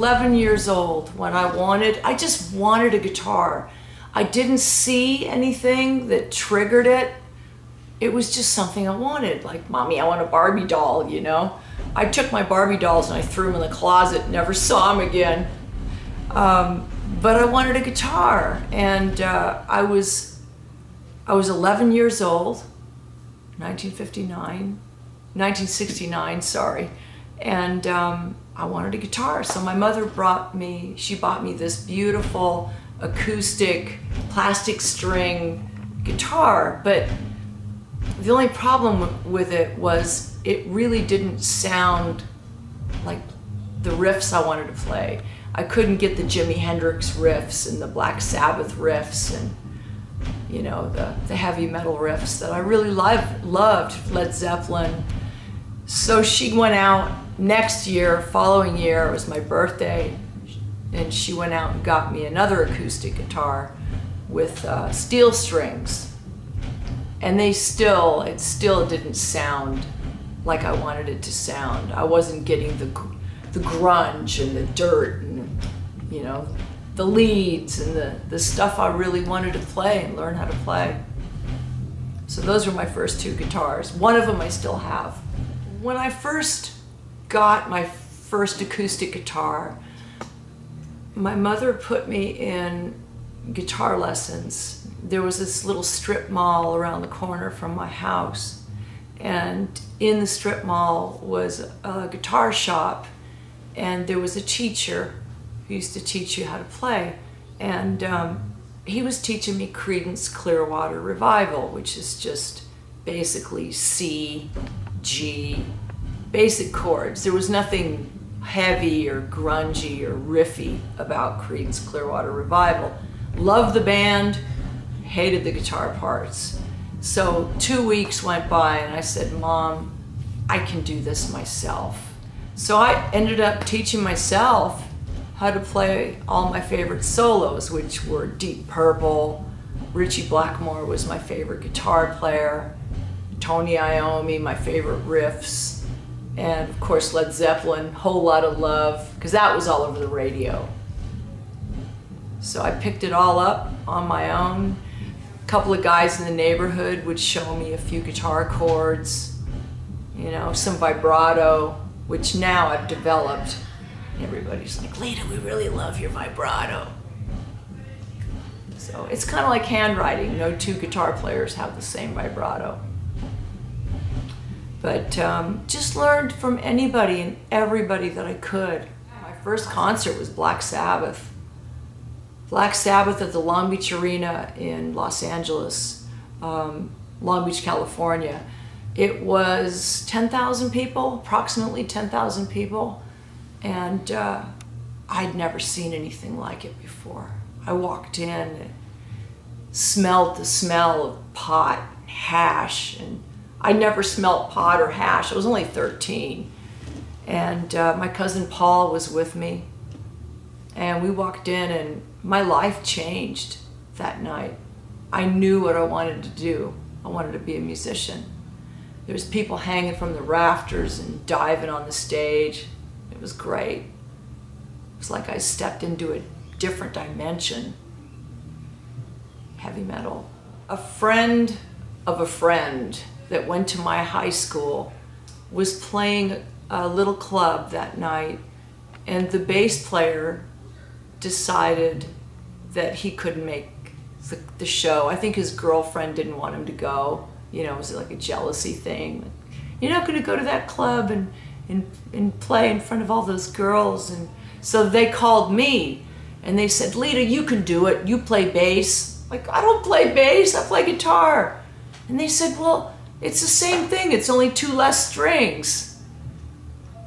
11 years old when I just wanted a guitar. I didn't see anything that triggered it. It was just something I wanted. Like, Mommy, I want a Barbie doll, you know? I took my Barbie dolls and I threw them in the closet, never saw them again. But I wanted a guitar, and I was 11 years old, 1969, sorry, and I wanted a guitar. So my mother bought me this beautiful acoustic plastic string guitar, but the only problem with it was it really didn't sound like the riffs I wanted to play. I couldn't get the Jimi Hendrix riffs and the Black Sabbath riffs and, you know, the heavy metal riffs that I really loved, Led Zeppelin. So she went out following year, it was my birthday, and she went out and got me another acoustic guitar with steel strings. And it still didn't sound like I wanted it to sound. I wasn't getting the grunge and the dirt and, you know, the leads and the stuff I really wanted to play and learn how to play. So those were my first two guitars. One of them I still have. When I first got my first acoustic guitar, my mother put me in guitar lessons. There was this little strip mall around the corner from my house, and in the strip mall was a guitar shop, and there was a teacher who used to teach you how to play, and he was teaching me Creedence Clearwater Revival, which is just basically C, G, basic chords. There was nothing heavy or grungy or riffy about Creedence Clearwater Revival. Loved the band, hated the guitar parts. So 2 weeks went by and I said, Mom, I can do this myself. So I ended up teaching myself how to play all my favorite solos, which were Deep Purple. Richie Blackmore was my favorite guitar player. Tony Iommi, my favorite riffs. And of course Led Zeppelin, Whole Lotta Love, because that was all over the radio. So I picked it all up on my own. A couple of guys in the neighborhood would show me a few guitar chords, you know, some vibrato, which now I've developed. Everybody's like, Lita, we really love your vibrato. So it's kind of like handwriting. No two guitar players have the same vibrato. But just learned from anybody and everybody that I could. My first concert was Black Sabbath. Black Sabbath at the Long Beach Arena in Los Angeles, Long Beach, California. It was 10,000 people, approximately 10,000 people, and I'd never seen anything like it before. I walked in and smelled the smell of pot, hash, and I never smelled pot or hash. I was only 13. And my cousin Paul was with me. And we walked in and my life changed that night. I knew what I wanted to do. I wanted to be a musician. There was people hanging from the rafters and diving on the stage. It was great. It was like I stepped into a different dimension. Heavy metal. A friend of a friend that went to my high school was playing a little club that night, and the bass player decided that he couldn't make the show. I think his girlfriend didn't want him to go. You know, it was like a jealousy thing. You're not gonna go to that club and play in front of all those girls. And so they called me and they said, Lita, you can do it. You play bass. Like, I don't play bass, I play guitar. And they said, well, it's the same thing. It's only 2 less strings.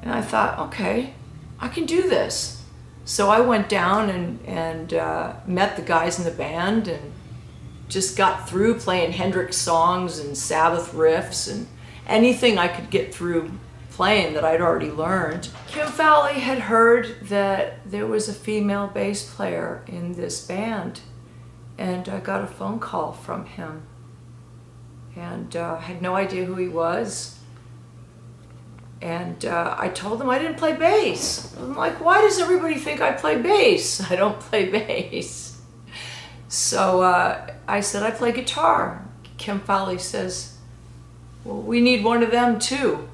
And I thought, okay, I can do this. So I went down and met the guys in the band and just got through playing Hendrix songs and Sabbath riffs and anything I could get through playing that I'd already learned. Kim Fowley had heard that there was a female bass player in this band, and I got a phone call from him. And had no idea who he was. And I told them I didn't play bass. I'm like, why does everybody think I play bass? I don't play bass. So I said, I play guitar. Kim Fowley says, well, we need one of them too.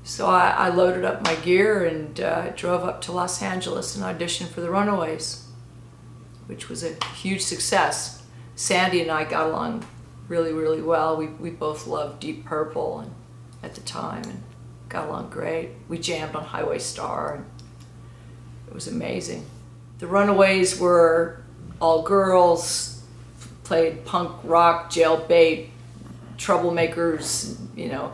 So I loaded up my gear and drove up to Los Angeles and auditioned for the Runaways, which was a huge success. Sandy and I got along really, really well. We both loved Deep Purple at the time and got along great. We jammed on Highway Star and it was amazing. The Runaways were all girls, played punk rock, jailbait, troublemakers, you know,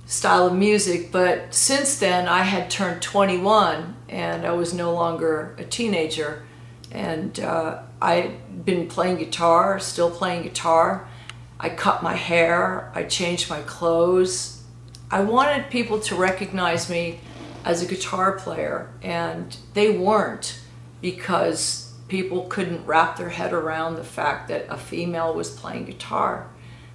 style of music. But since then I had turned 21 and I was no longer a teenager, and I'd been playing guitar, still playing guitar. I cut my hair, I changed my clothes. I wanted people to recognize me as a guitar player, and they weren't, because people couldn't wrap their head around the fact that a female was playing guitar.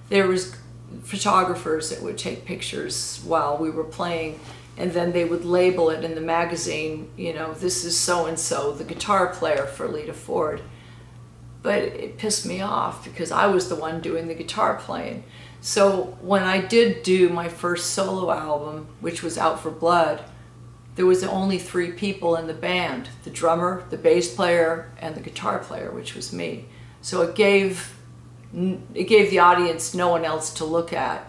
There was photographers that would take pictures while we were playing, and then they would label it in the magazine, you know, this is so-and-so, the guitar player for Lita Ford. But it pissed me off because I was the one doing the guitar playing. So when I did do my first solo album, which was Out for Blood, there was only 3 people in the band: the drummer, the bass player, and the guitar player, which was me. So it gave the audience no one else to look at,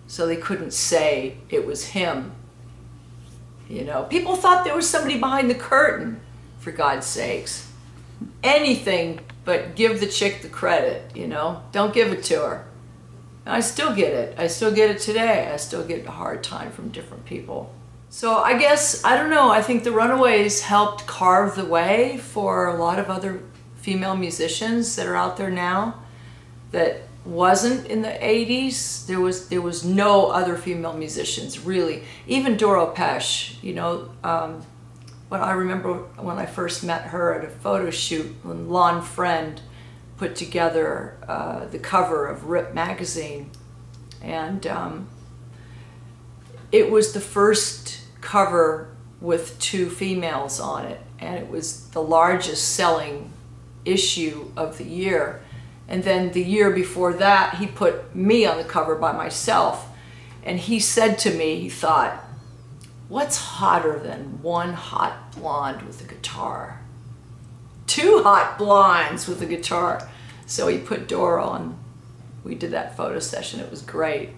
so they couldn't say it was him. You know, people thought there was somebody behind the curtain, for God's sakes. Anything but give the chick the credit, you know? Don't give it to her. And I still get it. I still get it today. I still get a hard time from different people. So I guess, I don't know, I think the Runaways helped carve the way for a lot of other female musicians that are out there now that wasn't in the 80s. There was no other female musicians, really. Even Doro Pesch, you know, but I remember when I first met her at a photo shoot when Lon Friend put together the cover of Rip magazine, and it was the first cover with 2 females on it, and it was the largest selling issue of the year. And then the year before that, he put me on the cover by myself, and he said to me, he thought, what's hotter than one hot blonde with a guitar? 2 hot blondes with a guitar. So he put Dora on. We did that photo session. It was great.